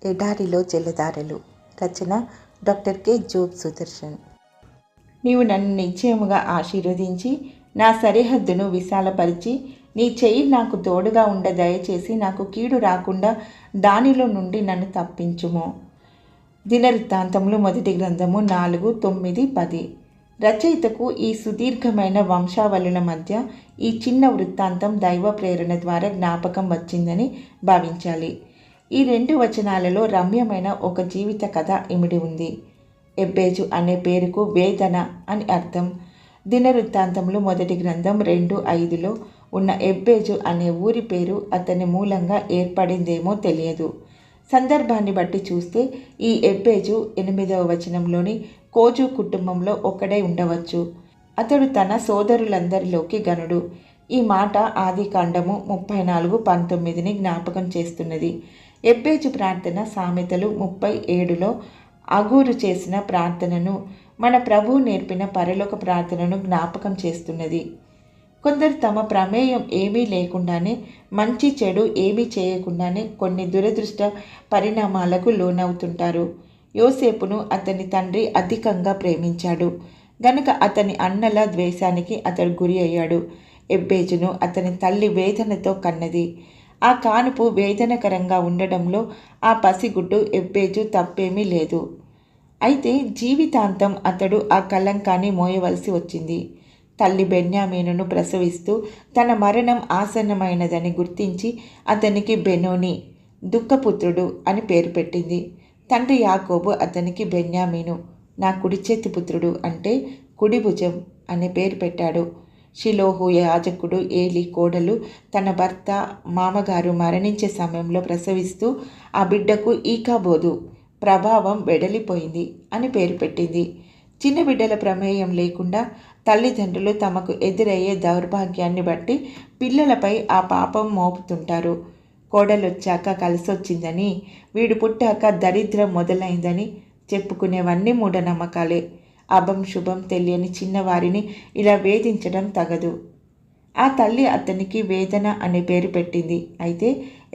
ఎడారిలో జలధారలు. రచన doctor K Job Sudarshan. నీవు నన్ను నిశ్చయముగా ఆశీర్వదించి నా సరిహద్దును విశాలపరిచి నీ చెయ్యి నాకు తోడుగా ఉండ దయచేసి నాకు కీడు రాకుండా దానిలో నుండి నన్ను తప్పించుము. దినవృత్తాంతములు మొదటి గ్రంథము 4:9-10. రచయితకు ఈ సుదీర్ఘమైన వంశావళుల మధ్య ఈ చిన్న వృత్తాంతం దైవ ప్రేరణ ద్వారా జ్ఞాపకం వచ్చిందని భావించాలి. ఈ 2 వచనాలలో రమ్యమైన ఒక జీవిత కథ ఇమిడి ఉంది. ఎబ్బేజు అనే పేరుకు వేదన అని అర్థం. దినవృత్తాంతములు మొదటి గ్రంథం 2:5లో ఉన్న ఎబ్బేజు అనే ఊరి పేరు అతని మూలంగా ఏర్పడిందేమో తెలియదు. సందర్భాన్ని బట్టి చూస్తే ఈ ఎబ్బేజు 8వ వచనంలోని కోజు కుటుంబంలో ఒక్కడే ఉండవచ్చు. అతడు తన సోదరులందరిలోకి గనుడు. ఈ మాట ఆదికాండము 34:19ని జ్ఞాపకం చేస్తున్నది. ఎబ్బేజు ప్రార్థన సామెతలు 37లో అగూరు చేసిన ప్రార్థనను, మన ప్రభువు నేర్పిన పరలోక ప్రార్థనను జ్ఞాపకం చేస్తున్నది. కొందరు తమ ప్రమేయం ఏమీ లేకుండానే, మంచి చెడు ఏమీ చేయకుండానే కొన్ని దురదృష్ట పరిణామాలకు లోనవుతుంటారు. యోసేపును అతని తండ్రి అధికంగా ప్రేమించాడు గనుక అతని అన్నల ద్వేషానికి అతడు గురి అయ్యాడు. ఎబ్బేజును అతని తల్లి వేదనతో కన్నది. ఆ కానుపు వేదనకరంగా ఉండడంలో ఆ పసిగుడ్డు ఎబ్బేజు తప్పేమీ లేదు. అయితే జీవితాంతం అతడు ఆ కళంకాన్ని మోయవలసి వచ్చింది. తల్లి బెన్యామీనును ప్రసవిస్తూ తన మరణం ఆసన్నమైనదని గుర్తించి అతనికి బెనోని, దుఃఖపుత్రుడు అని పేరు పెట్టింది. తండ్రి యాకోబు అతనికి బెన్యామీను, నా కుడి చేతి పుత్రుడు అంటే కుడి భుజం అనే పేరు పెట్టాడు. షిలోహు యాజకుడు ఏలి కోడలు తన భర్త మామగారు మరణించే సమయంలో ప్రసవిస్తూ ఆ బిడ్డకు ఈకాబోదు, ప్రభావం వెడలిపోయింది అని పేరు పెట్టింది. చిన్న బిడ్డల ప్రమేయం లేకుండా తల్లిదండ్రులు తమకు ఎదురయ్యే దౌర్భాగ్యాన్ని బట్టి పిల్లలపై ఆ పాపం మోపుతుంటారు. కోడలొచ్చాక కలిసొచ్చిందని, వీడు పుట్టాక దరిద్రం మొదలైందని చెప్పుకునేవన్నీ మూఢనమ్మకాలే. అభం శుభం తెలియని చిన్నవారిని ఇలా వేధించడం తగదు. ఆ తల్లి అతనికి వేదన అనే పేరు పెట్టింది. అయితే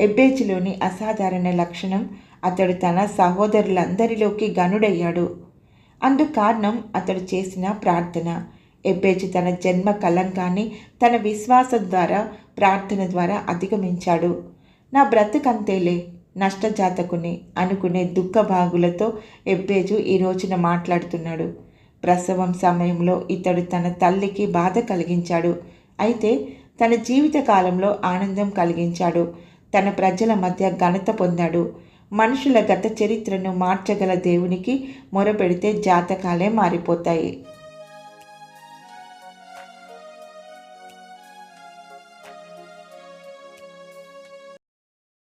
ఎబ్బేజులోని అసాధారణ లక్షణం, అతడు తన సహోదరులందరిలోకి గనుడయ్యాడు. అందుకు కారణం అతడు చేసిన ప్రార్థన. ఎబ్బేజు తన జన్మ కలంకాన్ని తన విశ్వాసం ద్వారా, ప్రార్థన ద్వారా అధిగమించాడు. నా బ్రతుకంతేలే, నష్టజాతకుని అనుకునే దుఃఖభాగులతో ఎబ్బేజు ఈ రోజున మాట్లాడుతున్నాడు. ప్రసవం సమయంలో ఇతడు తన తల్లికి బాధ కలిగించాడు. అయితే తన జీవిత కాలంలో ఆనందం కలిగించాడు. తన ప్రజల మధ్య ఘనత పొందాడు. మనుషుల గత చరిత్రను మార్చగల దేవునికి మొరపెడితే జాతకాలే మారిపోతాయి.